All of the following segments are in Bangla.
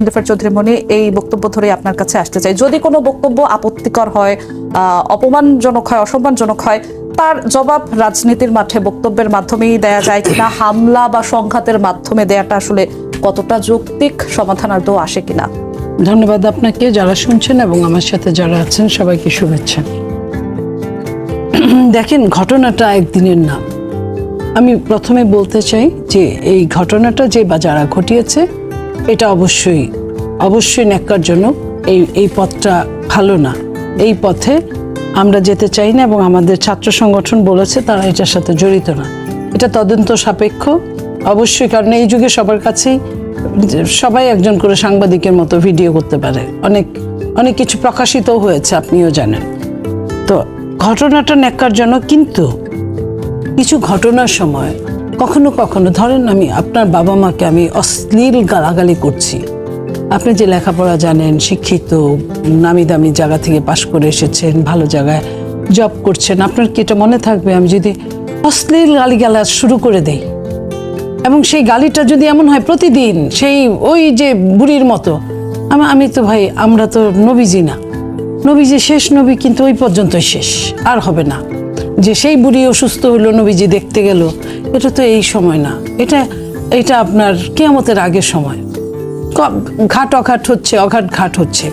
নীলুফার চৌধুরী মনি, এই বক্তব্য ধরে আপনার কাছে আসতে চাই। যদি কোনো বক্তব্য আপত্তিকর হয়, অপমানজনক হয়, অসম্মানজনক হয়, তার জবাব রাজনীতির মাঠে বক্তব্যের মাধ্যমেই দেয়া যায় কিনা, হামলা বা সংঘাতের মাধ্যমে দেয়াটা আসলে কতটা যৌক্তিক, সমাধান আদৌ আসে কিনা? ধন্যবাদ আপনাকে, যারা শুনছেন এবং আমার সাথে যারা আছেন সবাইকে শুভেচ্ছা। দেখেন, ঘটনাটা একদিনের না। আমি প্রথমে বলতে চাই যে এই ঘটনাটা যে বা যারা ঘটিয়েছে এটা অবশ্যই ন্যাক্কারজনক। এই পথটা ভালো না, এই পথে আমরা যেতে চাই না এবং আমাদের ছাত্র সংগঠন বলেছে তারা এটার সাথে জড়িত না। এটা তদন্ত সাপেক্ষ অবশ্যই, কারণ এই যুগে সবার কাছেই সবাই একজন করে সাংবাদিকের মতো ভিডিও করতে পারে, অনেক কিছু প্রকাশিত হয়েছে, আপনিও জানেন। তো ঘটনাটা ন্যাক্কারজনক, কিন্তু কিছু ঘটনার সময় কখনো কখনো ধরেন আমি আপনার বাবা মাকে আমি অশ্লীল গালাগালি করছি, আপনি যে লেখাপড়া জানেন, শিক্ষিত, নামি দামি জায়গা থেকে পাশ করে এসেছেন, ভালো জায়গায় জব করছেন, আপনার কি এটা মনে থাকবে আমি যদি অশ্লীল গালিগালাজ শুরু করে দেই? এবং সেই গালিটা যদি এমন হয় প্রতিদিন, সেই ওই যে বুড়ির মতো, আমি তো ভাই, আমরা তো নবীজি না, নবীজি শেষ নবী, কিন্তু ওই পর্যন্তই শেষ, আর হবে না। যে সেই বুড়ি অসুস্থ হলো, নবীজি দেখতে গেল, এটা তো এই সময় না, এটা আপনার কিয়ামতের আগের সময়। ঘাট অঘাট হচ্ছে, অঘাট ঘাট হচ্ছে,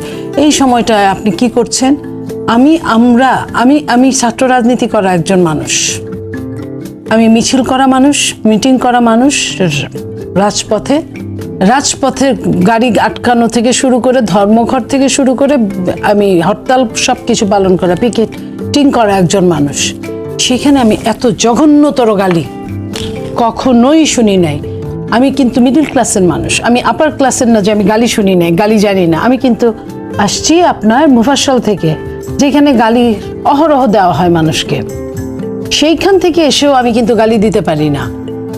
এই সময়টায় আপনি কি করছেন? আমি ছাত্র রাজনীতি করা একজন মানুষ, আমি মিছিল করা মানুষ, মিটিং করা মানুষ, রাজপথে গাড়ি আটকানো থেকে শুরু করে, ধর্মঘট থেকে শুরু করে আমি হরতাল সব কিছু পালন করা, পিকেটিং করা একজন মানুষ। সেখানে আমি এত জঘন্যতর গালি কখনোই শুনি নাই। আমি কিন্তু মিডল ক্লাসের মানুষ, আমি আপার ক্লাসের না যে আমি গালি শুনি নাই, গালি জানি না। আমি কিন্তু আসছি আপনার মুফাসসল থেকে, যেখানে গালি অহরহ দেওয়া হয় মানুষকে, সেইখান থেকে এসেও আমি কিন্তু গালি দিতে পারি না।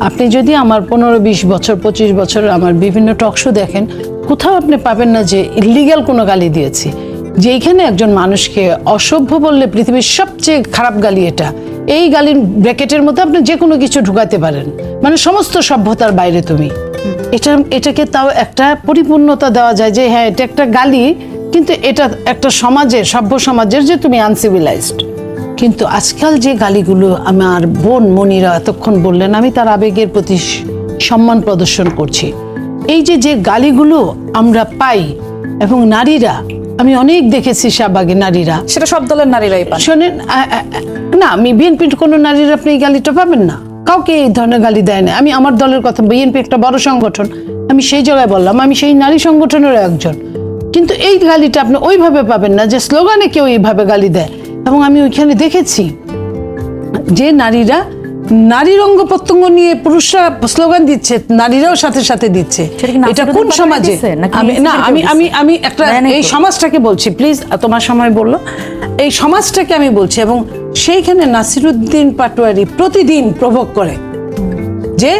আপনি যদি আমার 15-20 বছর 25 বছর আমার বিভিন্ন টক শো দেখেন, কোথাও আপনি পাবেন না যে ইলিগ্যাল কোনো গালি দিয়েছি। যেইখানে একজন মানুষকে অসভ্য বললে পৃথিবীর সবচেয়ে খারাপ গালি এটা, এই গালির ব্র্যাকেটের মধ্যে আপনি যে কোনো কিছু ঢুকাতে পারেন, মানে সমস্ত সভ্যতার বাইরে তুমি এটাকে তাও একটা পরিপূর্ণতা দেওয়া যায় যে হ্যাঁ এটা একটা গালি, কিন্তু এটা একটা সমাজের, সভ্য সমাজের যে তুমি আনসিভিলাইজড। কিন্তু আজকাল যে গালিগুলো আমার বোন মনিরা এতক্ষণ বললেন, আমি তার আবেগের প্রতি সম্মান প্রদর্শন করছি। এই যে গালিগুলো আমরা পাই, এবং নারীরা, আমি অনেক দেখেছি শাহবাগে নারীরা, সেটা সব দলের নারীরাই পান। শোনেন, না আমি বিএনপির কোনো নারীরা আপনি এই গালিটা পাবেন না, কাউকে এই ধরনের গালি দেয় না। আমি আমার দলের কথা, বিএনপি একটা বড় সংগঠন, আমি সেই জায়গায় বললাম আমি সেই নারী সংগঠনেরও একজন, কিন্তু এই গালিটা আপনি ওইভাবে পাবেন না যে স্লোগানে কেউ এইভাবে গালি দেয়। এবং আমি ওইখানে দেখেছি যে নারীরা, নারীর অঙ্গ প্রত্যঙ্গ নিয়ে পুরুষরা স্লোগান দিচ্ছে, নারীরাও সাথে সাথে দিচ্ছে। এটা কোন সমাজে? আমি একটা এই সমাজটাকে বলছি, প্লিজ, তোমার সময় বললো, এই সমাজটাকে আমি বলছি। এবং সেইখানে নাসিরুদ্দিন পাটোয়ারি প্রতিদিন প্রভোগ করে যে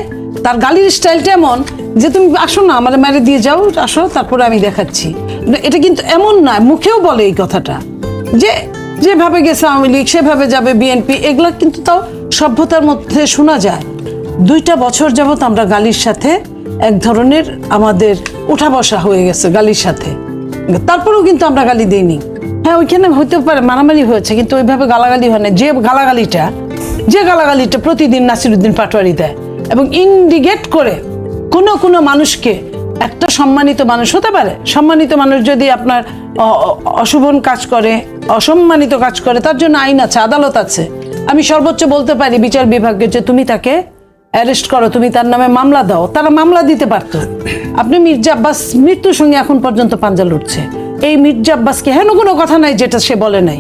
তার গালির স্টাইলটা এমন যে তুমি আসো না, আমার মেরে দিয়ে যাও, আসো, তারপরে আমি দেখাচ্ছি। এটা কিন্তু এমন না, মুখেও বলে এই কথাটা যে যেভাবে গেছে আওয়ামী লীগ সেভাবে যাবে বিএনপি, এগুলো কিন্তু তাও সভ্যতার মধ্যে শোনা যায়। 2টা বছর যাবত আমরা গালির সাথে এক ধরনের আমাদের উঠা বসা হয়ে গেছে গালির সাথে, তারপরেও কিন্তু আমরা গালি দিইনি। হ্যাঁ, ওইখানে হইতে পারে মারামারি হয়েছে, কিন্তু ওইভাবে গালাগালি হয় না। যে গালাগালিটা প্রতিদিন নাসিরুদ্দিন পাটোয়ারি দেয় এবং ইন্ডিকেট করে কোনো মানুষকে, একটা সম্মানিত মানুষ হতে পারে, সম্মানিত মানুষ যদি আপনার অশুভন কাজ করে, অসম্মানিত কাজ করে, তার জন্য আইন আছে, আদালত আছে। আমি সর্বোচ্চ বলতে পারি বিচার বিভাগকে যে তুমি তাকে অ্যারেস্ট করো, তুমি তার নামে মামলা দাও, তারা মামলা দিতে পারতো। আপনি মির্জা আব্বাস মৃত্যুর সঙ্গে এখন পর্যন্ত পাঞ্জা লুটছে। এই মির্জা আব্বাসকে হেন কোনো কথা নাই যেটা সে বলে নাই।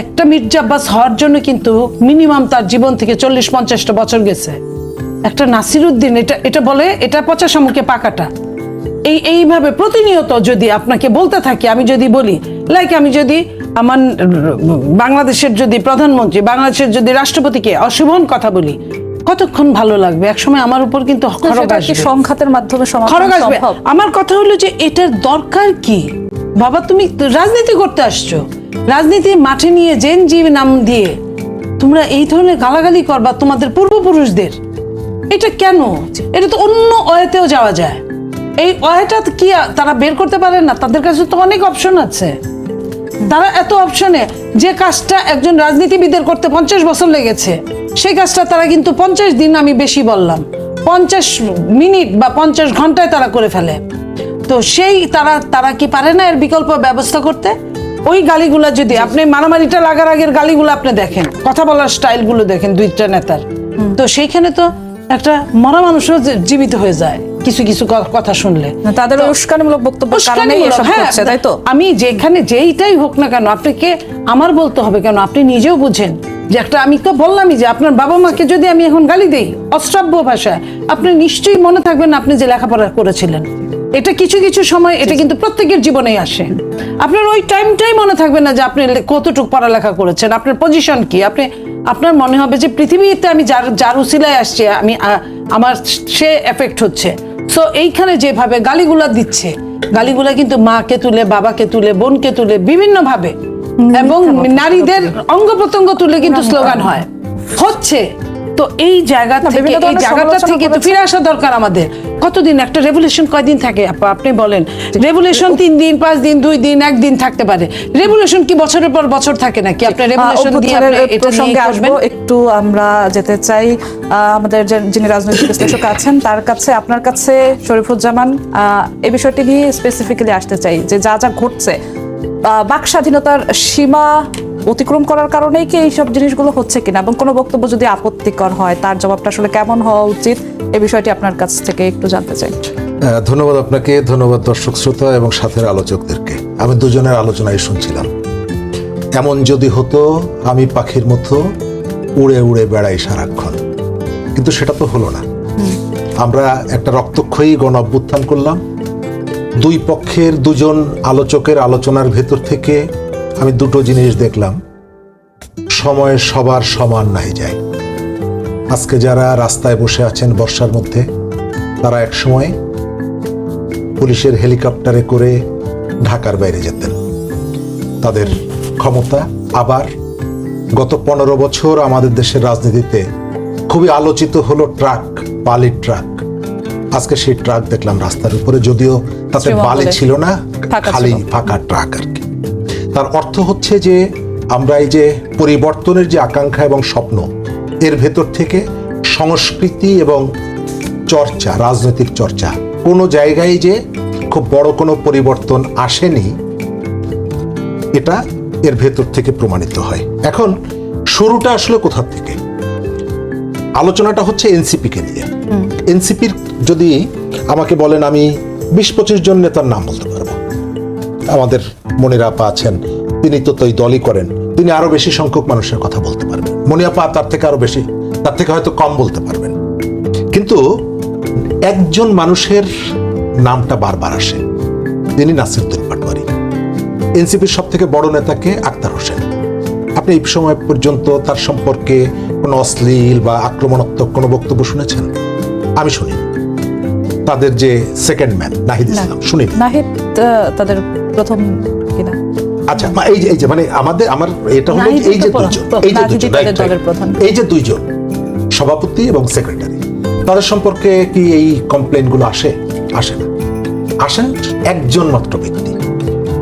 একটা মির্জা আব্বাস হওয়ার জন্য কিন্তু মিনিমাম তার জীবন থেকে 40-50টা বছর গেছে। একটা নাসিরুদ্দিন, এটা বলে এটা পচা শামুকে পাকাটা। এইভাবে প্রতিনিয়ত যদি আপনাকে বলতে থাকি, আমি যদি বলি, লাইক আমি যদি আমার বাংলাদেশের যদি প্রধানমন্ত্রী, বাংলাদেশের যদি রাষ্ট্রপতিকে অশুভন কথা বলি, কতক্ষণ ভালো লাগবে? একসময় আমার উপর কিন্তু সংঘাতের মাধ্যমে খড়গ আসবে। আমার কথা হলো যে এটার দরকার কি? বাবা, তুমি রাজনীতি করতে আসছো, রাজনীতি মাঠে নিয়ে জেনজি নাম দিয়ে তোমরা এই ধরনের গালাগালি করবা তোমাদের পূর্বপুরুষদের, এটা কেন? এটা তো অন্য ওয়েতেও যাওয়া যায়। এই ওয়াইটা কি তারা বের করতে পারে না? তাদের কাছে তো অনেক অপশন আছে। তারা এত অপশনে যে কাজটা একজন রাজনীতিবিদের করতে 50 বছর লেগেছে, সেই কাজটা তারা কিন্তু 50 দিন, আমি বেশি বললাম, 50 মিনিট বা 50 ঘন্টায় তারা করে ফেলে। তো সেই তারা কি পারে না এর বিকল্প ব্যবস্থা করতে? ওই গালিগুলা যদি আপনি মারামারিটা লাগার আগের গালিগুলো আপনি দেখেন, কথা বলার স্টাইলগুলো দেখেন দুইটা নেতার, তো সেইখানে তো একটা মরা মানুষও জীবিত হয়ে যায় কিছু কিছু কথা শুনলে। তাদের উস্কানিমূলক বক্তব্যের কারণেই এসব হচ্ছে, তাই তো? আমি যেখানে যেইটাই হোক না কেন, আপনাকে আমার বলতে হবে কেন? আপনি নিজেও বুঝেন যে একটা, আমি তো বললামই যে আপনার বাবা মাকে যদি আমি এখন গালি দেই অশ্রাব্য ভাষায়, আপনি নিশ্চয়ই মনে থাকবেন আপনি যে লেখাপড়া করেছিলেন। এটা কিছু কিছু সময় এটা কিন্তু প্রত্যেকের জীবনেই আসে। আপনার ওই টাইমটাই মনে থাকবে না যে আপনি কতটুকু পড়ালেখা করেছেন, আপনার পজিশন কি। আপনার মনে হবে যে পৃথিবীতে আমি যার উসিলায় আসছি, আমি আমার সে এফেক্ট হচ্ছে। সো এইখানে যেভাবে গালিগুলা দিচ্ছে, গালিগুলা কিন্তু মাকে তুলে, বাবাকে তুলে, বোনকে তুলে, বিভিন্ন ভাবে, এবং নারীদের অঙ্গ প্রত্যঙ্গ তুলে কিন্তু স্লোগান হচ্ছে। তো এই জায়গাটা থেকে তো ফিরে আসা দরকার আমাদের। কতদিন একটা রেভলিউশন কয়দিন থাকে আপনি বলেন? রেভলিউশন 3 দিন, 5 দিন, 2 দিন, 1 দিন থাকতে পারে। রেভলিউশন কি বছরের পর বছর থাকে নাকি? আপনি রেভলিউশন দিয়ে এটা নিয়ে আসবো। একটু আমরা যেতে চাই আমাদের যিনি রাজনৈতিক বিশ্লেষক আছেন তার কাছে, আপনার কাছে শরীফুজ্জামান, এই বিষয়টি নিয়ে স্পেসিফিক্যালি আসতে চাই যে যা যা ঘটছে, বাক স্বাধীনতার সীমা অতিক্রম করার কারণেই কি এইসব জিনিসগুলো হচ্ছে কিনা, এবং কোনো বক্তব্য যদি আপত্তিকর হয় তার জবাবটা আসলে কেমন হওয়া উচিত, এই বিষয়টি আপনার কাছ থেকে একটু জানতে চাই। ধন্যবাদ আপনাকে, ধন্যবাদ দর্শক শ্রোতা এবং সাথের আলোচকদেরকে। আমি দুজনের আলোচনায় শুনছিলাম। এমন যদি হতো আমি পাখির মতো উড়ে উড়ে বেড়াই সারাক্ষণ, কিন্তু সেটা তো হলো না। আমরা একটা রক্তক্ষয়ী গণ অভ্যুত্থান করলাম। দুই পক্ষের দুজন আলোচকের আলোচনার ভেতর থেকে আমি দুটো জিনিস দেখলাম। সময় সবার সমান নাই যায়। আজকে যারা রাস্তায় বসে আছেন বর্ষার মধ্যে, তারা এক সময় পুলিশের হেলিকপ্টারে করে ঢাকার বাইরে যেতেন। তাদের ক্ষমতা। আবার গত 15 বছর আমাদের দেশের রাজনীতিতে খুবই আলোচিত হলো ট্রাক, বালির ট্রাক। আজকে সেই ট্রাক দেখলাম রাস্তার উপরে, যদিও তাতে বালি ছিল না, খালি ফাঁকা ট্রাক আর কি। তার অর্থ হচ্ছে যে আমরা এই যে পরিবর্তনের যে আকাঙ্ক্ষা এবং স্বপ্ন, এর ভেতর থেকে সংস্কৃতি এবং চর্চা, রাজনৈতিক চর্চা, কোনো জায়গায় যে খুব বড় কোনো পরিবর্তন আসেনি, এটা এর ভেতর থেকে প্রমাণিত হয়। এখন শুরুটা আসলে কোথা থেকে? আলোচনাটা হচ্ছে এনসিপিকে নিয়ে। এনসিপির যদি আমাকে বলেন, আমি 20-25 জন নেতার নাম বলতে পারবো। আমাদের মনিরা আপা আছেন, তিনি তো এই দলই করেন, তিনি আরো বেশি সংখ্যক মানুষের কথা বলতে পারবেন। মনি আপা তার থেকে আরো বেশি, তার থেকে হয়তো কম বলতে পারবেন। কিন্তু একজন মানুষের নামটা বারবার আসে, তিনি নাসিরউদ্দিন পাটোয়ারী। এনসিপির সব থেকে বড় নেতাকে আক্তার হোসেন। আপনি এই সময় পর্যন্ত তার সম্পর্কে কোনো অশ্লীল বা আক্রমণাত্মক কোনো বক্তব্য শুনেছেন? আমি শুনি। তাদের যে সেকেন্ড ম্যান নাহিদ ইসলাম, শুনি। নাহিদ তাদের প্রথম কিনা? আচ্ছা, এই যে মানে আমার এটা হলো এই যে দুইজন সভাপতি এবং সেক্রেটারি, তাদের সম্পর্কে কি এই কমপ্লেইনগুলো আসে? আসে না। আসেন একজন মাত্র ব্যক্তি,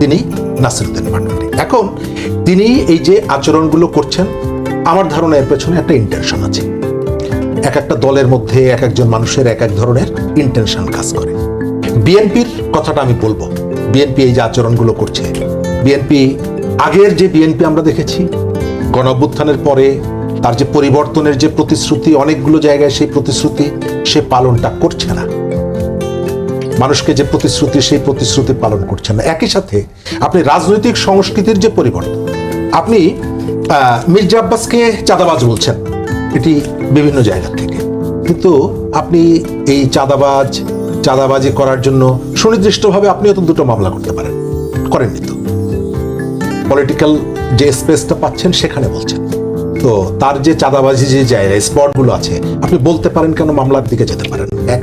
তিনি নাসিরউদ্দিন পাটোয়ারী। এখন তিনি এই যে আচরণগুলো করছেন, আমার ধারণা এর পেছনে একটা ইন্টেনশন আছে। এক একটা দলের মধ্যে এক একজন মানুষের এক এক ধরনের ইন্টেনশন কাজ করে। বিএনপির কথাটা আমি বলবো। বিএনপি এই যে আচরণগুলো করছে, বিএনপি আগের যে বিএনপি আমরা দেখেছি গণ অভ্যুত্থানের পরে, তার যে পরিবর্তনের যে প্রতিশ্রুতি, অনেকগুলো জায়গায় সেই প্রতিশ্রুতি সে পালনটা করছে না। মানুষকে যে প্রতিশ্রুতি, সেই প্রতিশ্রুতি পালন করছে না। একই সাথে আপনি রাজনৈতিক সংস্কৃতির যে পরিবর্তন, আপনি মির্জা আব্বাসকে চাঁদাবাজ বলছেন, এটি বিভিন্ন জায়গা থেকে, কিন্তু আপনি এই চাঁদাবাজি করার জন্য সুনির্দিষ্টভাবে আপনিও তো 2টো মামলা করতে পারেন, করেননি তো। পলিটিক্যাল যে স্পেসটা পাচ্ছেন সেখানে বলছেন। তো তার যে চাঁদাবাজি যে জায়গা স্পটগুলো আছে, আপনি বলতে পারেন কেন, মামলার দিকে যেতে পারেন। এক।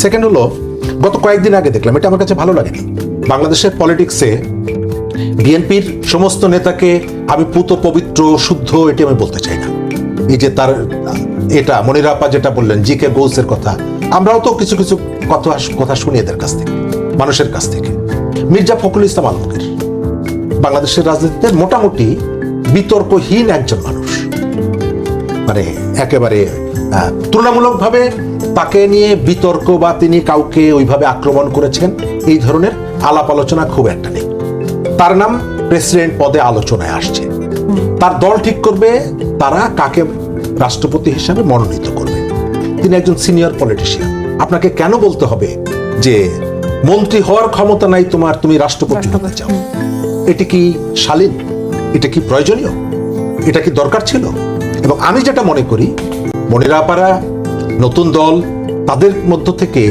সেকেন্ড হলো, গত কয়েকদিন আগে দেখলাম, এটা আমার কাছে ভালো লাগেনি, বাংলাদেশের পলিটিক্সে বিএনপির সমস্ত নেতাকে আমি পুত পবিত্র শুদ্ধ, এটি আমি বলতে চাই না। এই যে তার এটা মনিরা আপা যেটা বললেন, জিকে গৌসের কথা, আমরাও তো কিছু কিছু কথা শুনি এদের কাছ থেকে, মানুষের কাছ থেকে। মির্জা ফখরুল ইসলাম আলমগীর বাংলাদেশের রাজনীতিতে মোটামুটি বিতর্কহীন একজন মানুষ, মানে একেবারে তুলনামূলকভাবে তাকে নিয়ে বিতর্ক বা তিনি কাউকে ওইভাবে আক্রমণ করেছেন এই ধরনের আলাপ আলোচনা খুব একটা নেই। তার নাম প্রেসিডেন্ট পদে আলোচনায় আসছে, তার দল ঠিক করবে তারা কাকে রাষ্ট্রপতি হিসাবে মনোনীত করবে। তিনি একজন সিনিয়র পলিটিশিয়ান। আপনাকে কেন বলতে হবে যে মন্ত্রী হওয়ার ক্ষমতা নাই তোমার, তুমি রাষ্ট্রপতি হতে চাও? এটি কি শালীন? এটা কি প্রয়োজনীয়? এটা কি দরকার ছিল? এবং আমি যেটা মনে করি, মনিরা আপারা, নতুন দল, তাদের মধ্য থেকে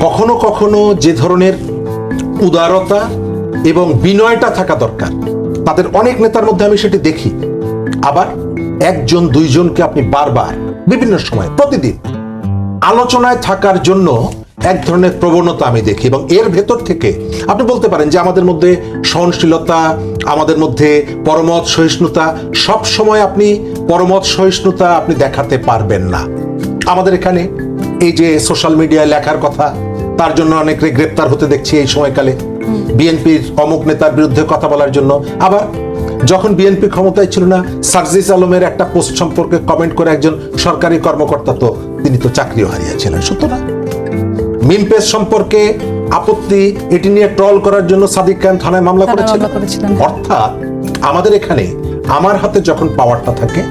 কখনো কখনো যে ধরনের উদারতা এবং বিনয়টা থাকা দরকার, তাদের অনেক নেতার মধ্যে আমি সেটি দেখি। আবার একজন দুইজনকে আপনি বারবার বিভিন্ন সময় প্রতিদিন আলোচনায় থাকার জন্য এক ধরনের প্রবণতা আমি দেখি, এবং এর ভেতর থেকে আপনি বলতে পারেন যে আমাদের মধ্যে সহনশীলতা, আমাদের মধ্যে পরমত সহিষ্ণুতা, সব সময় আপনি পরমত সহিষ্ণুতা আপনি দেখাতে পারবেন না। আমাদের এখানে এই যে সোশ্যাল মিডিয়ায় লেখার কথা, তার জন্য অনেকে গ্রেপ্তার হতে দেখছি এই সময়কালে, বিএনপির অমুক নেতার বিরুদ্ধে কথা বলার জন্য। আবার যখন বিএনপি ক্ষমতায় ছিল না, সার্জিস আলমের একটা পোস্ট সম্পর্কে কমেন্ট করে একজন সরকারি কর্মকর্তা, তো তিনি তো চাকরিও হারিয়েছিলেন। সুতরাং মিম পেজ সম্পর্কে আপত্তি, এটি নিয়ে ট্রল করার জন্য সাদিক খান থানায় মামলা করেছিলেন। অর্থাৎ আমাদের এখানে আমার হাতে যখন পাওয়ারটা থাকে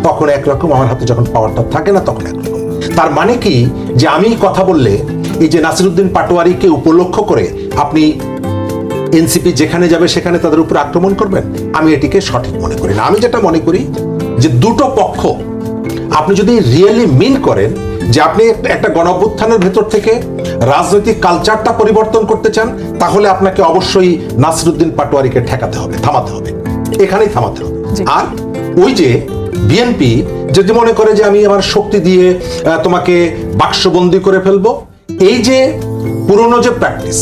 তখন একরকম, আমার হাতে যখন পাওয়ারটা থাকে না তখন একরকম। তার মানে কি যে আমি কথা বললে এই যে নাসিরউদ্দিন পাটোয়ারিকে উপলক্ষ করে আপনি এনসিপি যেখানে যাবে সেখানে তাদের উপর আক্রমণ করবেন? আমি এটিকে সঠিক মনে করি না। আমি যেটা মনে করি যে দুটো পক্ষ আপনি যদি রিয়েলি মিন করেন যে আপনি একটা গণঅভ্যুত্থানের ভেতর থেকে রাজনৈতিক কালচারটা পরিবর্তন করতে চান, তাহলে আপনাকে অবশ্যই নাসিরউদ্দিন পাটোয়ারিকে ঠেকাতে হবে, থামাতে হবে, এখানেই থামাতে হবে। আর ওই যে বিএনপি যদি মনে করে যে আমি আমার শক্তি দিয়ে তোমাকে বাক্সবন্দি করে ফেলবো, এই যে পুরনো যে প্র্যাকটিস,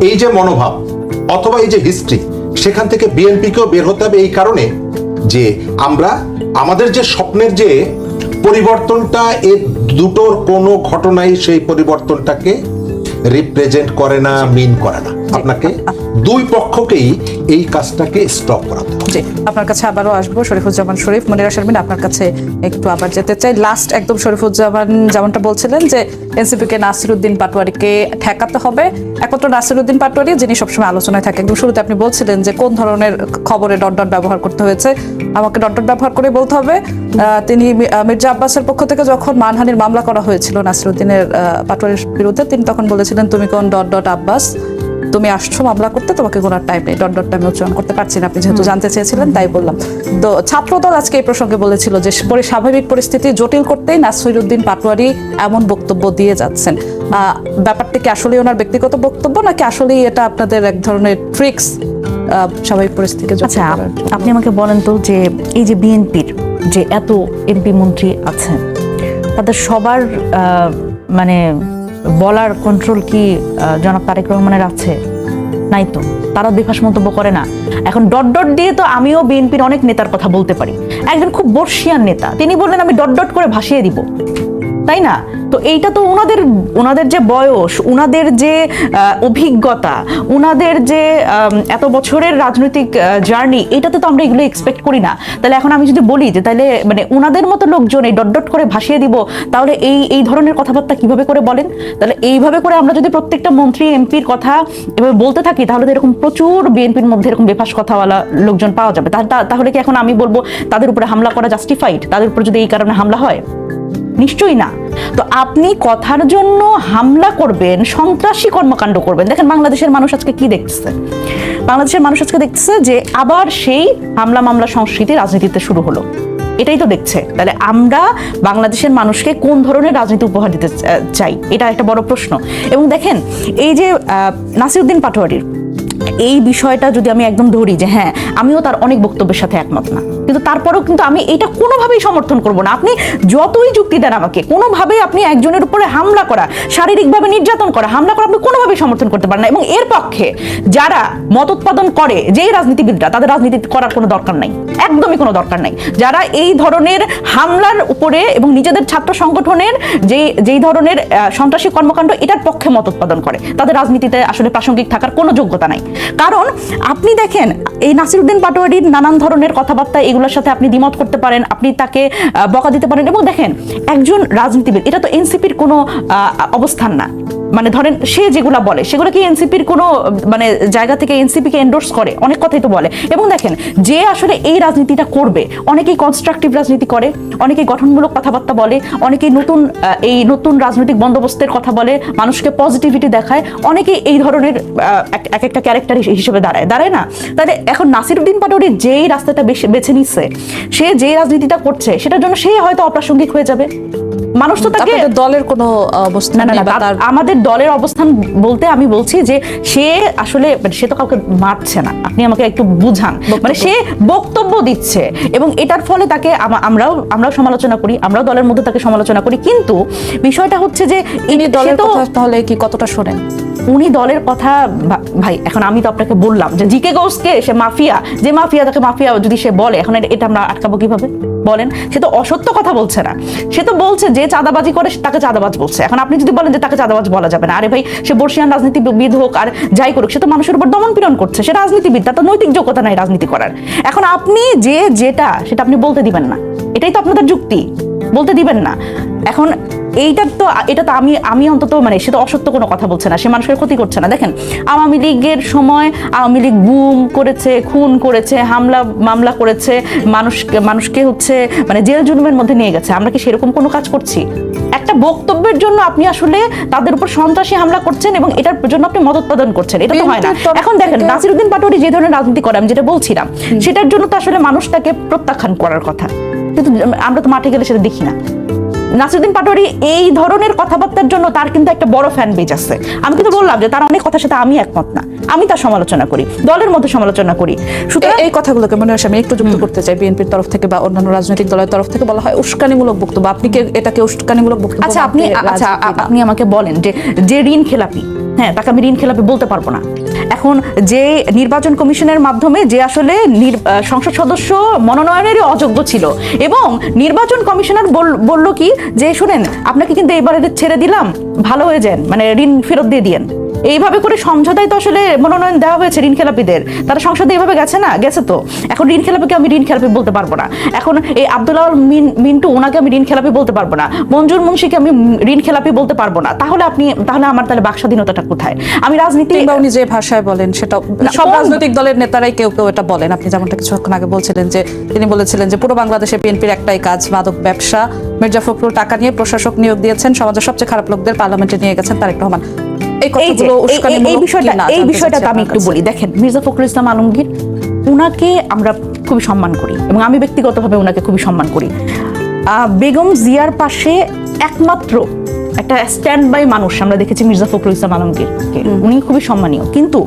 এই যে মনোভাব অথবা এই যে হিস্ট্রি, সেখান থেকে বিএনপিকেও বের হতে হবে। এই কারণে যে আমরা আমাদের যে স্বপ্নের যে পরিবর্তনটা, এই দুটোর কোনো ঘটনাই সেই পরিবর্তনটাকে রিপ্রেজেন্ট করে না, মিন করে না। আপনাকে দুই পক্ষকেই এই কাজটাকে স্টপ করাতে হবে। জি, আপনার কাছে আবারও আসবো শরীফুজ্জামান শরীফ। মনিরা শারমিন, আপনার কাছে একটু আবার যেতে চাই। লাস্ট একদম শরীফুজ্জামান যেমনটা বলছিলেন যে এনসিপিকে নাসিরউদ্দিন পাটোয়ারিকে ঠেকাতে হবে, একমাত্র নাসিরউদ্দিন পাটোয়ারি যিনি সবসময় আলোচনায় থাকে। একদম শুরুতে আপনি বলছিলেন যে কোন ধরনের খবরে ডট ডট ব্যবহার করতে হয়েছে, আমাকে ডট ডট ব্যবহার করে বলতে হবে। তিনি মির্জা আব্বাসের পক্ষ থেকে যখন মানহানির মামলা করা হয়েছিল নাসিরউদ্দিনের পাটোয়ারির বিরুদ্ধে, তিনি তখন বলেছিলেন তুমি কোন ডট ডট আব্বাস, তুমি আসছো মামলা করতে, তোমাকে গোনার টাইম নেই। ডট ডট আমি উচ্চারণ করতে পারছি না, আপনি যেহেতু জানতে চেয়েছিলেন তাই বললাম। তো ছাত্রদল আজকে এই প্রসঙ্গে বলেছিল যে স্বাভাবিক পরিস্থিতি জটিল করতেই নাসিরউদ্দিন পাটোয়ারি এমন বক্তব্য দিয়ে যাচ্ছেন। ব্যাপারটা কি আসলে ওনার ব্যক্তিগত বক্তব্য, নাকি আসলেই এটা আপনাদের এক ধরনের ট্রিক্স স্বাভাবিক পরিস্থিতিকে? আচ্ছা, আপনি আমাকে বলেন তো যে এই যে বিএনপির যে এত এমপি মন্ত্রী আছেন, তাদের সবার মানে বলার কন্ট্রোল কি জনাব তারেক রহমানের আছে? নাই তো, তারা বেফাস মন্তব্য করে না। এখন ডট ডট দিয়ে তো আমিও বিএনপির অনেক নেতার কথা বলতে পারি। একজন খুব বর্ষিয়ান নেতা, তিনি বললেন আমি ডট ডট করে ভাসিয়ে দিব, তাই না? তো এইটা তো ওনাদের যে বয়স, ওনাদের যে অভিজ্ঞতা, ওনাদের যে এত বছরের রাজনৈতিক জার্নি, এটাতে তো আমরা এগুলো এক্সপেক্ট করি না। তাহলে এখন আমি যদি বলি যে তাহলে মানে ওনাদের মতো লোকজন এই ডট ডট করে ভাসিয়ে দিব, তাহলে এই ধরনের কথাবার্তা কিভাবে করে বলেন? তাহলে এইভাবে করে আমরা যদি প্রত্যেকটা মন্ত্রী এমপির কথা এভাবে বলতে থাকি, তাহলে তো এরকম প্রচুর বিএনপির মধ্যে এরকম বেফাস কথাওয়ালা লোকজন পাওয়া যাবে। তাহলে কি এখন আমি বলবো তাদের উপরে হামলা করা জাস্টিফাইড? তাদের উপর যদি এই কারণে হামলা হয়? নিশ্চয়ই না। তো আপনি কথার জন্য হামলা করবেন, সন্ত্রাসী কর্মকাণ্ড করবেন। দেখেন বাংলাদেশের মানুষ আজকে কি দেখতেছে? বাংলাদেশের মানুষ আজকে দেখতেছে যে আবার সেই হামলা মামলা সংস্কৃতি রাজনীতিতে শুরু হলো, এটাই তো দেখছে। তাহলে আমরা বাংলাদেশের মানুষকে কোন ধরনের রাজনীতি উপহার দিতে চাই, এটা একটা বড় প্রশ্ন। এবং দেখেন এই যে নাসিরউদ্দিন পাটোয়ারির এই বিষয়টা যদি আমি একদম ধরি যে হ্যাঁ, আমিও তার অনেক বক্তব্যের সাথে একমত না, কিন্তু তারপরেও কিন্তু আমি এটা কোনোভাবেই সমর্থন করব না। আপনি যতই যুক্তি দেন আমাকে, কোনোভাবেই আপনি একজনের উপরে হামলা করা, শারীরিকভাবে নির্যাতন করা, হামলা করা আপনি কোনোভাবেই সমর্থন করতে পারেন না। এবং এর পক্ষে যারা মত উৎপাদন করে, যেই রাজনীতিবিদরা, তাদের রাজনীতি করার কোনো দরকার নাই, একদমই কোনো দরকার নাই। যারা এই ধরনের হামলার উপরে এবং নিজেদের ছাত্র সংগঠনের যেই ধরনের সন্ত্রাসী কর্মকাণ্ড, এটার পক্ষে মত উৎপাদন করে, তাদের রাজনীতিতে আসলে প্রাসঙ্গিক থাকার কোনো যোগ্যতা নাই। কারণ আপনি দেখেন এই নাসিরউদ্দিন পাটোয়ারির নানান ধরনের কথাবার্তা, এগুলোর সাথে আপনি দ্বিমত করতে পারেন, আপনি তাকে বকা দিতে পারেন। এবং দেখেন একজন রাজনীতিবিদ, এটা তো এনসিপির কোনো অবস্থান না। মানে ধরেন সে যেগুলা বলে সেগুলো কি এনসিপির কোনো মানে জায়গা থেকে এনসিপিকে এন্ডোর্স করে? অনেক কথাই তো বলে। এবং দেখেন যে আসলে এই রাজনীতিটা করবে, অনেকেই কনস্ট্রাকটিভ রাজনীতি করে, অনেকেই গঠনমূলক কথাবার্তা বলে, অনেকেই নতুন রাজনৈতিক বন্দোবস্তের কথা বলে, মানুষকে পজিটিভিটি দেখায়, অনেকেই এই ধরনের এক একটা ক্যারেক্টার হিসেবে দাঁড়ায় না? তাহলে এখন নাসিরউদ্দিন পাটোয়ারি যেই রাস্তাটা বেছে নিচ্ছে, সে যে রাজনীতিটা করছে, সেটার জন্য সে হয়তো অপ্রাসঙ্গিক হয়ে যাবে। মানুষ তো তাকে দলের কোনো অবস্থান না, আমাদের দলের অবস্থান বলতে আমি বলছি যে সে আসলে সে তো কাউকে মারছে না, আপনি আমাকে একটু বুঝান। মানে সে বক্তব্য দিচ্ছে এবং এটার ফলে তাকে আমরাও সমালোচনা করি, আমরাও দলের মধ্যে তাকে সমালোচনা করি। কিন্তু বিষয়টা হচ্ছে যে ইনি দলের কথা তাহলে কি কতটা শোনেন? উনি দলের কথা ভাই, এখন আমি তো আপনাকে বললাম যে জিকে গৌসকে সে মাফিয়া, যে মাফিয়া তাকে মাফিয়া যদি সে বলে, এখন এটা আমরা আটকাবো কিভাবে বলেন? সে তো অসত্য কথা বলছে না, সে তো বলছে যে চাঁদাবাজি করে তাকে চাঁদাবাজ বলছে। এখন আপনি যদি বলেন যে তাকে চাঁদাবাজ বলা যাবে না, আরে ভাই সে বর্ষিয়ান রাজনীতিবিদ হোক আর যাই করুক, সে তো মানুষের উপর দমন পীড়ন করছে, সে রাজনীতিবিদ, তার তো নৈতিক যোগ্যতা নাই রাজনীতি করার। এখন আপনি যেটা সেটা আপনি বলতে দিবেন না, এটাই তো আপনাদের যুক্তি, বলতে দিবেন না। এখন এটা তো আমি অন্তত মানে সে তো অসত্য কোনো কথা বলছে না, সে মানুষের ক্ষতি করছে না। দেখেন আওয়ামী লীগের সময় আওয়ামী লীগ গুম করেছে, খুন করেছে, মামলা করেছে, মানুষকে হচ্ছে মানে জেল জুলুমের মধ্যে নিয়ে গেছে। আমরা কি সেরকম কোনো কাজ করছি? একটা বক্তব্যের জন্য আপনি আসলে তাদের উপর সন্ত্রাসী হামলা করছেন এবং এটার জন্য আপনি মদত প্রদান করছেন, এটা তো হয় না। এখন দেখেন নাসিরউদ্দিন পাটোয়ারি যে ধরনের রাজনীতি করে, আমি যেটা বলছিলাম, সেটার জন্য তো আসলে মানুষ তাকে প্রত্যাখ্যান করার কথা, কিন্তু আমরা তো মাঠে গেলে সেটা দেখি না। নাসিরউদ্দিন পাটোয়ারি এই ধরনের কথাবার্তার জন্য তার কিন্তু একটা বড় ফ্যান বেজ আছে। আমি কিন্তু বললাম যে তার অনেক কথার সাথে আমি একমত না, আমি তার সমালোচনা করি, দলের মধ্যে সমালোচনা করি। সুতরাং এই কথাগুলোকে মনে হয় আমি একটু যুক্ত করতে চাই। বিএনপির তরফ থেকে বা অন্যান্য রাজনৈতিক দলের তরফ থেকে বলা হয় উস্কানিমূলক বক্তব্য। আপনি কি এটাকে উস্কানিমূলক বক্তব্য? আচ্ছা আপনি আমাকে বলেন যে ঋণ খেলাপি, হ্যাঁ, তাকে আমি ঋণ খেলাপি বলতে পারবো না। এখন যে নির্বাচন কমিশনের মাধ্যমে যে আসলে সংসদ সদস্য মনোনয়নেরই অযোগ্য ছিল এবং নির্বাচন কমিশনার বলল কি যে শুনেন আপনাকে কিন্তু এবারে ছেড়ে দিলাম, ভালো হয়ে যান, মানে ঋণ ফেরত দিয়ে দিয়েন। এইভাবে করে সমঝোতায় তো আসলে মনোনয়ন দেওয়া হয়েছে ঋণ খেলাপিদের, তারা সংসদে এইভাবে গেছে তো। এখন ঋণ খেলাপিকে আমি ঋণ খেলাপি বলতে পারবো না। এখন এই আব্দুল্লাহ মিন্টু, ওনাকে আমি ঋণ খেলাপি বলতে পারবো না। মঞ্জুর মুন্সিকে আমি ঋণ খেলাপি বলতে পারবো না। তাহলে আমার বাক স্বাধীনতাটা কোথায়? আমি রাজনীতি বা উনি যে ভাষায় বলেন সেটা সব রাজনৈতিক দলের নেতারাই কেউ এটা বলেন। আপনি যেমনটা কিছুক্ষণ আগে বলছিলেন যে তিনি বলেছিলেন যে পুরো বাংলাদেশে বিএনপির একটাই কাজ, মাদক ব্যবসা। মির্জা ফখরুল টাকা নিয়ে প্রশাসক নিয়োগ দিয়েছেন, সমাজের সবচেয়ে খারাপ লোকদের পার্লামেন্টে নিয়ে গেছেন তারেক রহমান। এই বিষয়টা আমি একটু বলি। দেখেন মির্জা ফখরুল ইসলাম আলমগীর, উনাকে আমরা খুবই সম্মান করি এবং আমি ব্যক্তিগতভাবে উনাকে খুবই সম্মান করি। বেগম জিয়ার পাশে একমাত্র একটা স্ট্যান্ড বাই মানুষ আমরা দেখেছি মির্জা ফখরুল ইসলাম আলমগীরকে, উনি খুবই সম্মানীয়। কিন্তু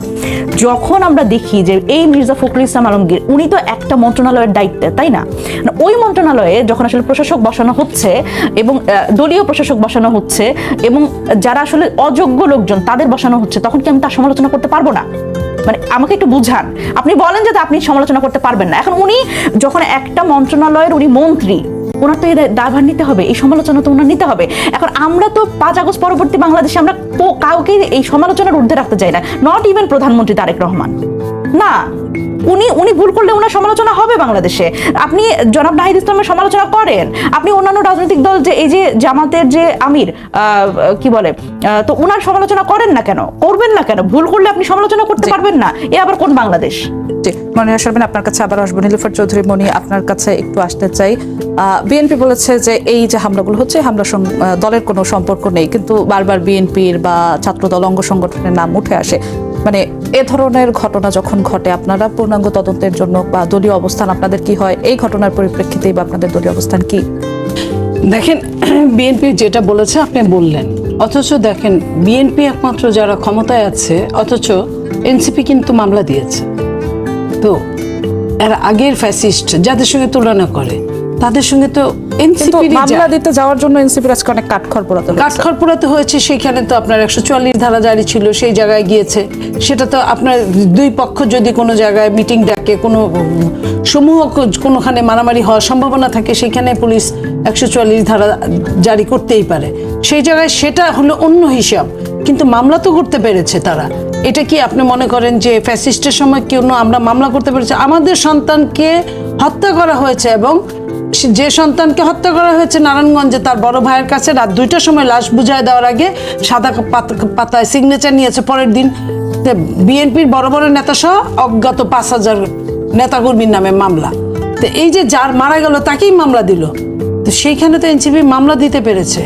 যখন আমরা দেখি যে এই মির্জা ফখরুল ইসলাম আলমগীর, উনি তো একটা মন্ত্রণালয়ের দায়িত্বে, তাই না? ওই মন্ত্রণালয়ে যখন আসলে প্রশাসক বসানো হচ্ছে এবং দলীয় প্রশাসক বসানো হচ্ছে এবং যারা আসলে অযোগ্য লোকজন তাদের বসানো হচ্ছে, তখন কি আমি তার সমালোচনা করতে পারবো না? মানে আমাকে একটু বুঝান। আপনি বলেন যে আপনি সমালোচনা করতে পারবেন না। এখন উনি যখন একটা মন্ত্রণালয়ের উনি মন্ত্রী, ওনার তো এই দায়ভার নিতে হবে, এই সমালোচনা তো ওনার নিতে হবে। এখন আমরা তো 5 আগস্ট পরবর্তী বাংলাদেশে আমরা কাউকে এই সমালোচনার ঊর্ধ্বে রাখতে চাই না, নট ইভেন প্রধানমন্ত্রী তারেক রহমান। না, উনি ভুল করলে ওনার সমালোচনা হবে বাংলাদেশে। আপনি জনাব নাহিদ ইসলামের সমালোচনা করেন, আপনি অন্যান্য রাজনৈতিক দল যে এই যে জামাতের যে আমির কি বলে, তো ওনার সমালোচনা করেন না কেন, করবেন না কেন? ভুল করলে আপনি সমালোচনা করতে পারবেন না, এ আবার কোন বাংলাদেশ? মনে আসবেন আপনার কাছে আবার আসবো। নীলুফার চৌধুরী মনি, আপনার কাছে একটু আসতে চাই। বিএনপি বলেছে যে এই যে হামলাগুলো হচ্ছে, হামলার দলের কোনো সম্পর্ক নেই, কিন্তু বারবার বিএনপির বা ছাত্রদল অঙ্গ সংগঠনের নাম উঠে আসে। মানে এ ধরনের ঘটনা যখন ঘটে, আপনারা পূর্ণাঙ্গ তদন্তের জন্য বা দলীয় অবস্থান আপনাদের কি হয় এই ঘটনার পরিপ্রেক্ষিতেই, বা আপনাদের দলীয় অবস্থান কি? দেখেন বিএনপি যেটা বলেছে আপনি বললেন, অথচ দেখেন বিএনপি একমাত্র যারা ক্ষমতায় আছে, অথচ এনসিপি কিন্তু মামলা দিয়েছে। তো এর আগের ফ্যাসিস্ট যাদের সঙ্গে তুলনা করে, তাদের সঙ্গে তো কিন্তু এনসিপি মামলা দিতে যাওয়ার জন্য এনসিপির আজকে অনেক কাঠখড় পোড়াতে হয়েছে। কাঠখড় পোড়াতে হয়েছে। সেখানে তো আপনার 144 ধারা জারি ছিল, সেই জায়গায় গিয়েছে। সেটা তো আপনার দুই পক্ষ যদি কোনো জায়গায় মিটিং ডাকে, কোনো সমূহ কোনোখানে মারামারি হওয়ার সম্ভাবনা থাকে, সেখানে পুলিশ 144 ধারা জারি করতেই পারে। সেই জায়গায় সেটা হলো অন্য হিসাব, কিন্তু মামলা তো করতে পেরেছে তারা। এটা কি আপনি মনে করেন যে ফ্যাসিস্টের সময় কেউ আমরা মামলা করতে পেরেছি? আমাদের সন্তানকে হত্যা করা হয়েছে, এবং যে সন্তানকে হত্যা করা হয়েছে নারায়ণগঞ্জে, তার বড় ভাইয়ের কাছে রাত 2টার সময় লাশ বুঝায় দেওয়ার আগে সাদা পাতায় সিগনেচার নিয়েছে। পরের দিন বিএনপির বড় বড় নেতা সহ অজ্ঞাত 5000 নেতাকর্মীর নামে মামলা। তো এই যে যার মারা গেল তাকেই মামলা দিল। তো সেইখানে তো এনসিপি মামলা দিতে পেরেছে,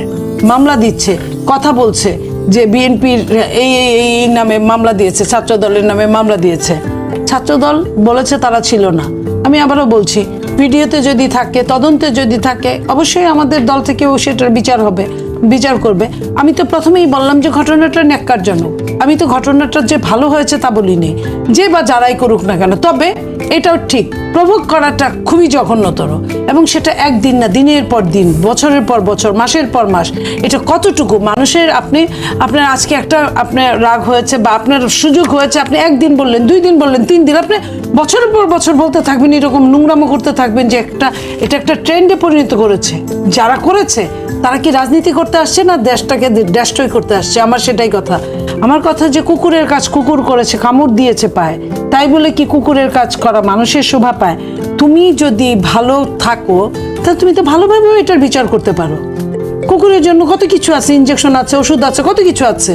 মামলা দিচ্ছে, কথা বলছে যে বিএনপির এই নামে মামলা দিয়েছে, ছাত্র দলের নামে মামলা দিয়েছে। ছাত্রদল বলেছে তারা ছিল না। আমি আবারও বলছি, ভিডিওতে যদি থাকে, তদন্তে যদি থাকে, অবশ্যই আমাদের দল থেকেও সেটার বিচার করবে। আমি তো প্রথমেই বললাম যে ঘটনাটা ন্যাক্কারজনক। আমি তো ঘটনাটা যে ভালো হয়েছে তা বলিনি, যে বা যারাই করুক না কেন। তবে এটাও ঠিক, প্রভোগ করাটা খুবই জঘন্যতর, এবং সেটা একদিন না, দিনের পর দিন, বছরের পর বছর, মাসের পর মাস। এটা কতটুকু মানুষের আপনার আজকে একটা আপনার রাগ হয়েছে বা আপনার সুযোগ হয়েছে, আপনি একদিন বললেন, 2 দিন বললেন, 3 দিন, আপনি বছরের পর বছর বলতে থাকবেন, এরকম নোংরামো করতে থাকবেন যে এটা একটা ট্রেন্ডে পরিণত করেছে। যারা করেছে তারা কি রাজনীতি করতে আসছে না দেশটাকে ডেস্ট্রয় করতে আসছে? আমার সেটাই কথা। আমার কথা যে কুকুরের কাজ কুকুর করেছে, কামড় দিয়েছে পায়, তাই বলে কি কুকুরের কাজ করা মানুষের শোভা পায়? তুমি যদি ভালো থাকো তাহলে তুমি তো ভালোভাবে এটার বিচার করতে পারো। কুকুরের জন্য কত কিছু আছে, ইনজেকশন আছে, ওষুধ আছে, কত কিছু আছে।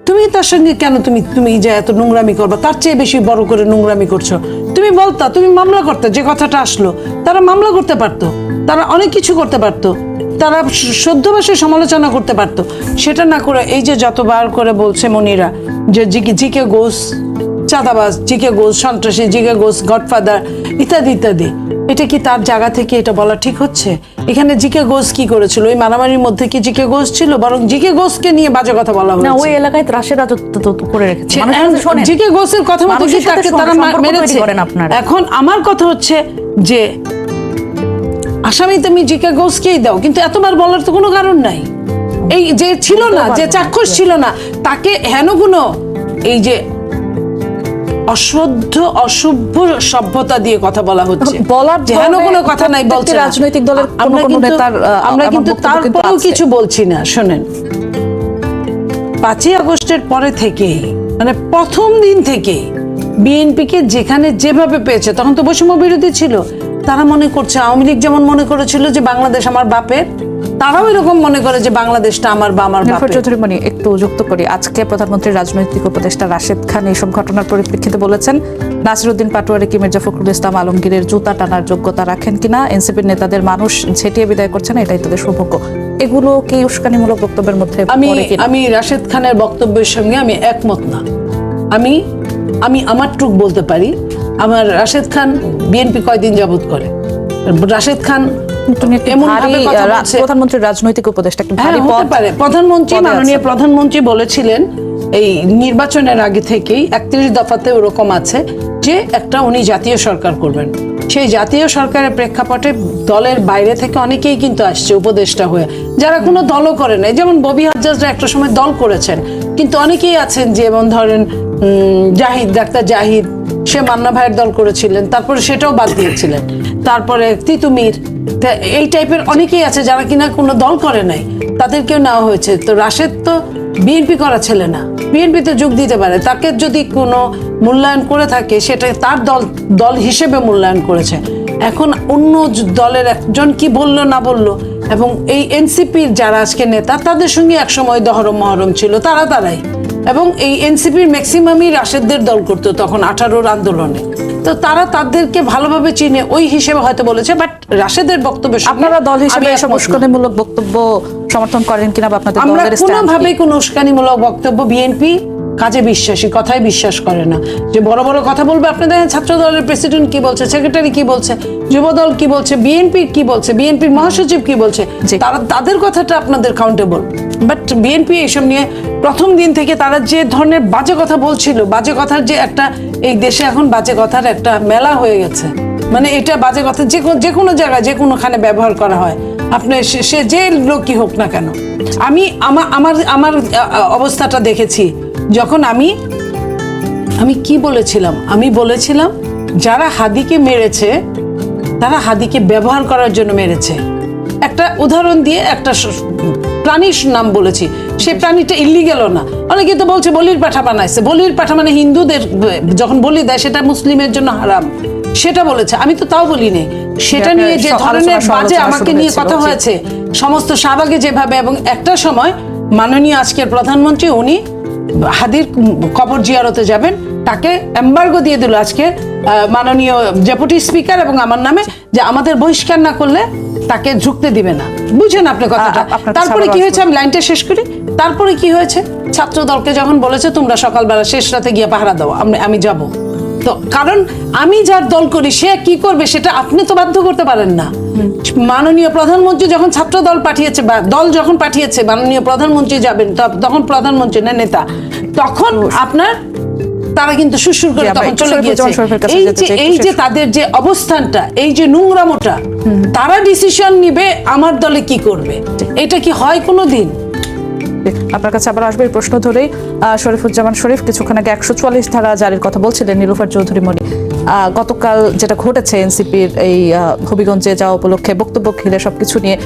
তুমি তার সঙ্গে কেন তুমি যে এত নোংরামি করবা? তার চেয়ে বেশি বড় করে নোংরামি করছো। তুমি বলতা, তুমি মামলা করতে, যে কথাটা আসলো তারা মামলা করতে পারতো, তারা অনেক কিছু করতে পারতো, তারা সদ্য ভাষায় সমালোচনা করতে পারতো। সেটা না করে এই যে যতবার করে বলছে মনিরা যে জিকে ঘোষ চাঁদাবাজ, জিকে ঘোষ সন্ত্রাসী, জিকে ঘোষ গডফাদার, ইত্যাদি ইত্যাদি, এটা কি তার জায়গা থেকে এটা বলা ঠিক হচ্ছে? এখানে জিকে ঘোষ কি করেছিল? ওই মারামারির মধ্যে কি জিকে ঘোষ ছিল? বরং জিকে ঘোষকে নিয়ে বাজে কথা বলা না, হয়েছে। ওই এলাকায় ত্রাসের রাজত্ব তো করে রেখেছে। জিকে ঘোষের কথা মতো কি তাকে তারা মেরেছে? এখন আমার কথা হচ্ছে যে আসামি তুমি জিকে ঘোষকেই দাও, কিন্তু এতবার বলার তো কোনো কারণ নাই। এই যে ছিল না, যে চাক্ষুষ ছিল না, তাকে হেন কোনো এই যে অশুদ্ধ অসভ্য সভ্যতা দিয়ে কথা বলা হচ্ছে, বলার হেন কোনো কথা নাই বলছে রাজনৈতিক দলের আমরা কিন্তু তারপরেও কিছু বলছি না। শোনেন, 5ই আগস্টের পরে থেকেই, মানে প্রথম দিন থেকে বিএনপিকে যেখানে যেভাবে পেয়েছে, তখন তো বৈষম্য বিরোধী ছিল, তারা মনে করছে, আওয়ামী লীগ যেমন মনে করেছিল যে বাংলাদেশ আমার বাপের, তারাও এরকম মনে করে যে বাংলাদেশটা আমার বা আমার বাপের। চৌধুরী মনি, একটু যুক্ত করি। আজকে প্রধানমন্ত্রীর রাজনৈতিক উপদেষ্টা রাশেদ খান এইসব ঘটনার পরিপ্রেক্ষিতে বলেছেন, নাসিরউদ্দিন পাটোয়ারি কি মির্জা ফখরুল ইসলাম আলমগীরের জুতা টানার যোগ্যতা রাখেন কিনা, এনসিপির নেতাদের মানুষ ঝেঁটিয়ে বিদায় করছেন, এটাই তাদের সৌভাগ্য। এগুলো কি উস্কানিমূলক বক্তব্যের মধ্যে পড়ে কিনা? আমি রাশেদ খানের বক্তব্যের সঙ্গে আমি একমত না। আমি আমার টুক বলতে পারি। আমার রাশেদ খান বিএনপি কয়দিন যাবত করে, রাশেদ খান প্রধানমন্ত্রীর রাজনৈতিক উপদেষ্টা হতে পারে। প্রধানমন্ত্রী, মাননীয় প্রধানমন্ত্রী বলেছিলেন এই নির্বাচনের আগে থেকেই 31 দফাতে ওরকম আছে যে একটা উনি জাতীয় সরকার করবেন। সেই জাতীয় সরকারের প্রেক্ষাপটে দলের বাইরে থেকে অনেকেই কিন্তু আসছে উপদেষ্টা হয়ে, যারা কোনো দলও করে নাই। যেমন ববি হাজ্জাজরা একটা সময় দল করেছেন, কিন্তু অনেকেই আছেন যেমন ধরেন জাহিদ, ডাক্তার জাহিদ, সে মান্না ভাইয়ের দল করেছিলেন, তারপরে সেটাও বাদ দিয়েছিলেন। তারপরে তিতুমির, এই টাইপের অনেকেই আছে যারা কিনা কোনো দল করে নাই, তাদেরকেও নেওয়া হয়েছে। তো রাশেদ তো বিএনপি করা ছেলে না, বিএনপিতে যোগ দিতে পারে। তাকে যদি কোনো মূল্যায়ন করে থাকে, সেটা তার দল হিসেবে মূল্যায়ন করেছে। এখন অন্য দলের একজন কি বললো না বললো, এবং এই এনসিপির যারা আজকে নেতা, তাদের সঙ্গে একসময় দহরম মহরম ছিল, তারাই, এবং এই এনসিপির ম্যাক্সিমামই রাশেদদের দল করতো তখন 18-র আন্দোলনে। তো তারা তাদেরকে ভালোভাবে চিনে, ওই হিসেবে হয়তো বলেছে। বাট রাশেদের বক্তব্য, আপনারা দল হিসেবে এসব উস্কানিমূলক বক্তব্য সমর্থন করেন কিনা বা আপনাদের আমরা দলের স্ট্যান্ড কি? কোনোভাবেই কোনো উস্কানিমূলক বক্তব্য, বিএনপি কাজে বিশ্বাসী, কথায় বিশ্বাস করে না। যে বড় বড় কথা বলবে, আপনি দেখেন ছাত্র দলের প্রেসিডেন্ট কি বলছে, সেক্রেটারি কি বলছে, যুবদল কি বলছে, বিএনপি কি বলছে, বিএনপির মহাসচিব কি বলছে, তাদের কথাটা আপনাদের কাউন্টেবল। বাট বিএনপি এইসব নিয়ে প্রথম দিন থেকে তারা যে ধরনের বাজে কথা বলছিল, বাজে কথার যে একটা, এই দেশে এখন বাজে কথার একটা মেলা হয়ে গেছে। মানে এটা বাজে কথা, যে কোনো জায়গায় যে কোনোখানে ব্যবহার করা হয়, আপনি সে যে লোকই হোক না কেন। আমি আমার অবস্থাটা দেখেছি যখন আমি কি বলেছিলাম, আমি বলেছিলাম যারা হাদিকে মেরেছে তারা হাদিকে ব্যবহার করার জন্য মেরেছে। একটা উদাহরণ দিয়ে একটা প্রাণীর নাম বলেছি, সেই প্রাণীটা ইল্লিগেলও না। অনেকে তো বলছে বলির পাঠা বানাইছে, বলির পাঠা মানে হিন্দুদের যখন বলি দেয় সেটা মুসলিমের জন্য হারাম, সেটা বলেছে। আমি তো তাও বলি নেই। সেটা নিয়ে যে ধরনের বাজে আমাকে নিয়ে কথা হয়েছে সমস্ত শাহবাগে যেভাবে, এবং একটা সময় মাননীয় আজকের প্রধানমন্ত্রী উনি হাদির কবর জিয়ারতে যাবেন, তাকে এম্বার্গো দিয়ে দিল আজকে মাননীয় ডেপুটি স্পিকার এবং আমার নামে, যে আমাদের বহিষ্কার না করলে তাকে ঢুকতে দিবে না। বুঝেন আপনি কথাটা? তারপরে কি হয়েছে, আমি লাইনটা শেষ করি। তারপরে কি হয়েছে, ছাত্র দলকে যখন বলেছে তোমরা সকালবেলা শেষ রাতে গিয়ে পাহারা দাও, আমি যাব। তো কারণ আমি যার দল করি সে কি করবে সেটা আপনি তো বাধ্য করতে পারেন না। মাননীয় প্রধানমন্ত্রী যখন ছাত্র দল পাঠিয়েছে বা দল যখন পাঠিয়েছে মাননীয় প্রধানমন্ত্রী যাবেন, তখন প্রধানমন্ত্রী না নেতা, তখন আপনার তারা কিন্তু সুসুর করে তখন চলে গিয়েছে। এই যে তাদের যে অবস্থানটা, এই যে নোংরামোটা, তারা ডিসিশন নিবে আমার দলে কি করবে, এটা কি হয় কোনোদিন? আপনার কাছে আবার আসবে এই প্রশ্ন ধরেই। শরীফুজ্জামান শরীফ কিছুক্ষণ আগে 144 ধারা জারির কথা বলছিলেন নীলুফার চৌধুরী মনি। গতকাল যেটা ঘটেছে এনসিপির এই হবিগঞ্জে যাওয়া উপলক্ষে বক্তব্য ঘিরে সবকিছু নিয়ে,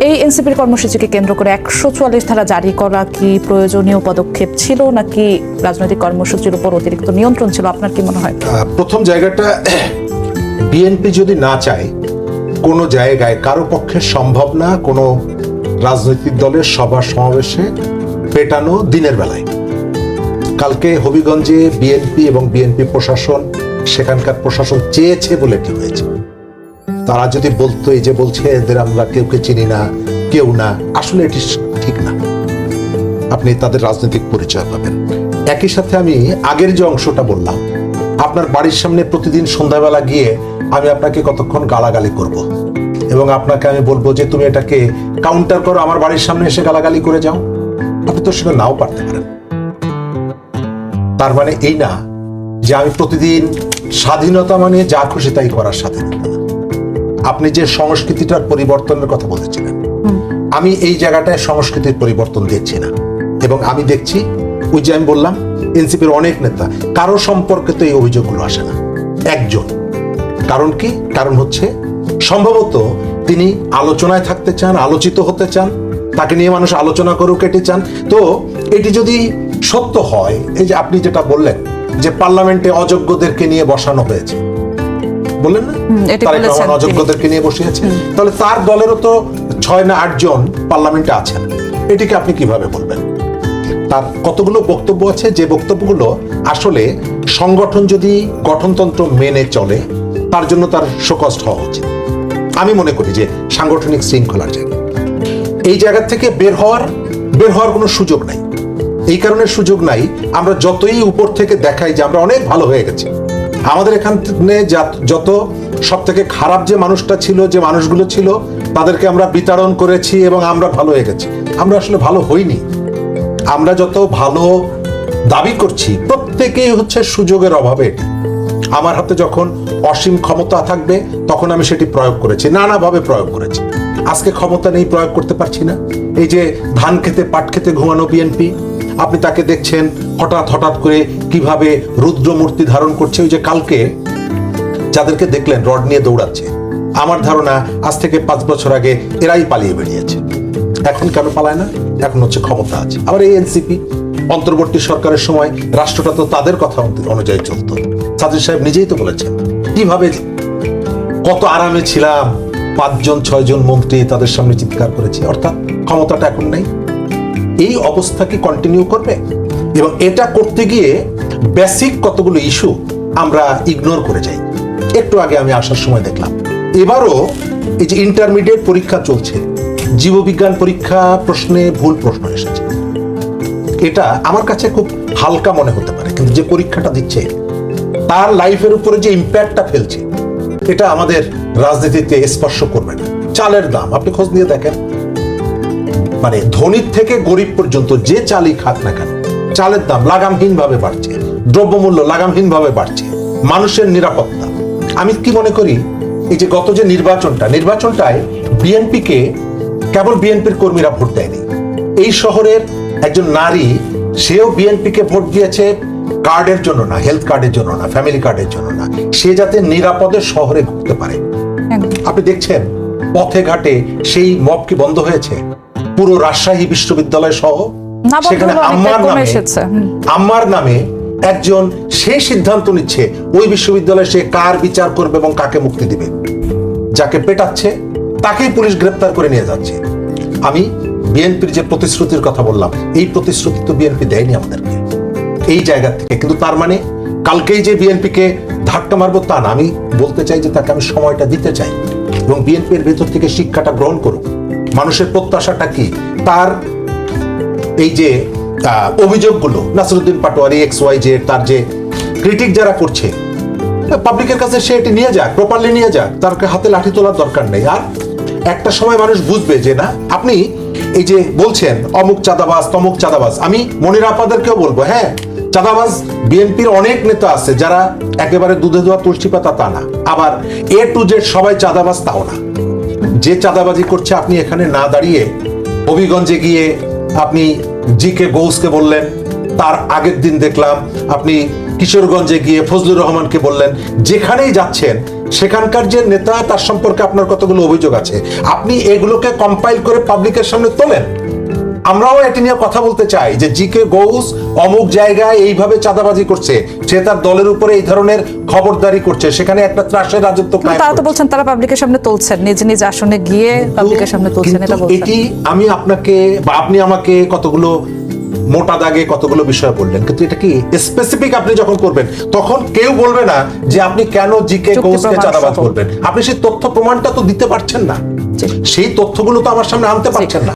এই এনসিপির কর্মসূচিকে কেন্দ্র করে 144 ধারা জারি করা কি প্রয়োজনীয় পদক্ষেপ ছিল, নাকি রাজনৈতিক কর্মসূচির উপর অতিরিক্ত নিয়ন্ত্রণ ছিল? আপনার কি মনে হয়? প্রথম জায়গাটা, বিএনপি যদি না চায় কোনো জায়গায় কারো পক্ষে সম্ভব না কোনো রাজনৈতিক দলের সভা সমাবেশে পেটানো দিনের বেলায়। কালকে হবিগঞ্জে বিএনপি এবং বিএনপি প্রশাসন, সেখানকার প্রশাসন চেয়েছে বলে কি হয়েছে। তারা যদি বলতো এই যে বলছে এদের আমরা কেউকে চিনি না, কেউ না, আসলে এটি ঠিক না। আপনি তাদের রাজনৈতিক পরিচয় পাবেন। একই সাথে আমি আগের যে অংশটা বললাম, আপনার বাড়ির সামনে প্রতিদিন সন্ধ্যাবেলা গিয়ে আমি আপনাকে কতক্ষণ গালাগালি করব এবং আপনাকে আমি বলবো যে তুমি এটাকে কাউন্টার করো, আমার বাড়ির সামনে এসে গালাগালি করে যাও। আপনি তো সেটা নাও পারতে পারেন। তার মানে এই না যে আমি প্রতিদিন স্বাধীনতা মানে যা খুশি তাই করার স্বাধীনতা না। আপনি যে সংস্কৃতিটার পরিবর্তনের কথা বলেছিলেন, আমি এই জায়গাটায় সংস্কৃতির পরিবর্তন দেখছি না। এবং আমি দেখছি ওই যে আমি বললাম এনসিপির অনেক নেতা, কারো সম্পর্কে তো এই অভিযোগগুলো আসে না। একজন, কারণ কি? কারণ হচ্ছে সম্ভবত তিনি আলোচনায় থাকতে চান, আলোচিত হতে চান, তাকে নিয়ে মানুষ আলোচনা করুক এটি চান। তো এটি যদি সত্য হয়, এই যে আপনি যেটা বললেন যে পার্লামেন্টে অযোগ্যদেরকে নিয়ে বসানো হয়েছে, বললেন না, তারেক রহমান অযোগ্যদেরকে নিয়ে বসিয়েছে, তাহলে তার দলেরও তো 6 না 8 জন পার্লামেন্টে আছেন। এটিকে আপনি কিভাবে বলবেন? তার কতগুলো বক্তব্য আছে যে বক্তব্যগুলো আসলে সংগঠন যদি গঠনতন্ত্র মেনে চলে তার জন্য তার শোকজ হওয়া উচিত। আমি মনে করি যে সাংগঠনিক শৃঙ্খলার জায়গা, এই জায়গা থেকে বের হওয়ার কোনো সুযোগ নাই। এই কারণে সুযোগ নাই, আমরা যতই উপর থেকে দেখাই যে আমরা অনেক ভালো হয়ে গেছি, আমাদের এখানে যত সব থেকে খারাপ যে মানুষটা ছিল, যে মানুষগুলো ছিল, তাদেরকে আমরা বিতাড়ন করেছি এবং আমরা ভালো হয়ে গেছি। আমরা আসলে ভালো হইনি। আমরা যত ভালো দাবি করছি প্রত্যেকেই হচ্ছে সুযোগের অভাবে। আমার হাতে যখন অসীম ক্ষমতা থাকবে তখন আমি সেটি প্রয়োগ করেছি, নানাভাবে প্রয়োগ করেছি। আজকে ক্ষমতা নেই, প্রয়োগ করতে পারছি না। এই যে ধান খেতে পাট খেতে ঘুমানো বিএনপি, আপনি তাকে দেখছেন হঠাৎ করে কিভাবে রুদ্রমূর্তি ধারণ করছে। ওই যে কালকে যাদেরকে দেখলেন রড নিয়ে দৌড়াচ্ছে, আমার ধারণা আজ থেকে 5 বছর আগে এরাই পালিয়ে বেরিয়েছে। এখন কেন পালায় না? এখন হচ্ছে ক্ষমতা আছে। আবার এই এনসিপি অন্তর্বর্তী সরকারের সময় রাষ্ট্রটা তো তাদের কথা অনুযায়ী চলতো। সাজিদ সাহেব নিজেই তো বলেছেন কিভাবে কত আরামে ছিলাম, 5 জন 6 জন মন্ত্রী তাদের সামনে চিৎকার করেছি। অর্থাৎ ক্ষমতাটা এখন নেই। এই অবস্থা কি কন্টিনিউ করবে? এবং এটা করতে গিয়ে বেসিক কতগুলো ইস্যু আমরা ইগনোর করে যাই। একটু আগে আমি আসার সময় দেখলাম এবারও এই যে ইন্টারমিডিয়েট পরীক্ষা চলছে, জীববিজ্ঞান পরীক্ষা প্রশ্নে ভুল প্রশ্ন এসেছে। এটা আমার কাছে খুব হালকা মনে হতে পারে, কিন্তু যে পরীক্ষাটা দিচ্ছে তার লাইফের উপরে যে ইম্প্যাক্টটা ফেলছে, এটা আমাদের রাজনীতিতে স্পর্শ করবে না। চালের দাম আপনি খোঁজ নিয়ে দেখেন, মানে ধনীর থেকে গরিব পর্যন্ত যে চালই খাক না কেন, চালের দাম লাগামহীন ভাবে বাড়ছে, দ্রব্যমূল্য লাগামহীন ভাবে বাড়ছে, মানুষের নিরাপত্তা। আমি কি মনে করি এই যে গত যে নির্বাচনটায় বিএনপিকে কেবল বিএনপির কর্মীরা ভোট দেয়নি, এই শহরের একজন নারী সেও বিএনপিকে ভোট দিয়েছে কার্ডের জন্য না, হেলথ কার্ডের জন্য না, ফ্যামিলি কার্ডের জন্য না, সে যাতে নিরাপদে শহরে ঘুরতে পারে। আপনি দেখছেন পথে ঘাটে সেই মব কি বন্ধ হয়েছে? পুরো রাজশাহী বিশ্ববিদ্যালয় সহ না, বন্ধ সেখানে হলো, অনেকটা আম্মার কমে নামে এসেছে। আম্মার নামে একজন সেই সিদ্ধান্ত নিচ্ছে ওই বিশ্ববিদ্যালয়ে সে কার বিচার করবে এবং কাকে মুক্তি দিবে। যাকে পেটাচ্ছে তাকেই পুলিশ গ্রেপ্তার করে নিয়ে যাচ্ছে। আমি বিএনপির যে প্রতিশ্রুতির কথা বললাম, এই প্রতিশ্রুতি তো বিএনপি দেয়নি আমাদেরকে এই জায়গা থেকে। কিন্তু তার মানে কালকেই যে বিএনপিকে ধাক্কা মারবো তা না, আমি বলতে চাই যে তাকে আমি সময়টা দিতে চাই এবং বিএনপির ভেতর থেকে শিক্ষাটা গ্রহণ করুক। মানুষের প্রত্যাশাটা কি, তার এই যে অভিযোগগুলো নাসিরুদ্দিন পাটোয়ারি XYZ, তার যে ক্রিটিক যারা করছে, পাবলিকের কাছে সে এটি নিয়ে যাক, প্রপারলি নিয়ে যাক, তার হাতে লাঠি তোলার দরকার নেই। আর একটা সময় মানুষ বুঝবে যে না, আপনি এই যে বলছেন অমুক চাঁদাবাজ তমুক চাঁদাবাজ, আমি মনির আপাদেরকেও বলবো, হ্যাঁ চাঁদাবাজ বিএনপির অনেক নেতা আছে যারা একেবারে দুধে ধোয়া তুলসী পাতা তা না, আবার A to Z সবাই চাঁদাবাজ তাও না। যে চাঁদাবাজি করছে আপনি এখানে না দাঁড়িয়ে হবিগঞ্জে গিয়ে আপনি জিকে গৌসকে বললেন, তার আগের দিন দেখলাম আপনি কিশোরগঞ্জে গিয়ে ফজলুর রহমানকে বললেন। যেখানেই যাচ্ছেন সেখানকার যে নেতা তার সম্পর্কে আপনার কতগুলো অভিযোগ আছে, আপনি এগুলোকে কম্পাইল করে পাবলিকের সামনে তোলেন। আমরাও এটি নিয়ে কথা বলতে চাই যে জিকে গৌস অমুক জায়গায় এইভাবে চাঁদাবাজি করছে, সে তার দলের উপরে এই ধরনের খবরদারি করছে, সেখানে একটা ত্রাসের রাজত্ব কায়েম তারা তো করছে। বলছেন তারা পাবলিকের সামনে তুলছেন, নিজ নিজ আসনে গিয়ে পাবলিকের সামনে তুলছেন, এটা কিন্তু বলছেন। এটি আমি আপনাকে বা আপনি আমাকে কতগুলো মোটা দাগে কতগুলো বিষয় বললেন, কিন্তু এটা কি স্পেসিফিক আপনি যখন করবেন তখন কেউ বলবে না যে আপনি কেন জিকে যুক্তি গৌসকে প্রমাণ চাঁদাবাজ সহ। করবেন। আপনি সেই তথ্য প্রমাণটা তো দিতে পারছেন না, সেই তথ্যগুলো তো আমার সামনে আনতে পারছেন না।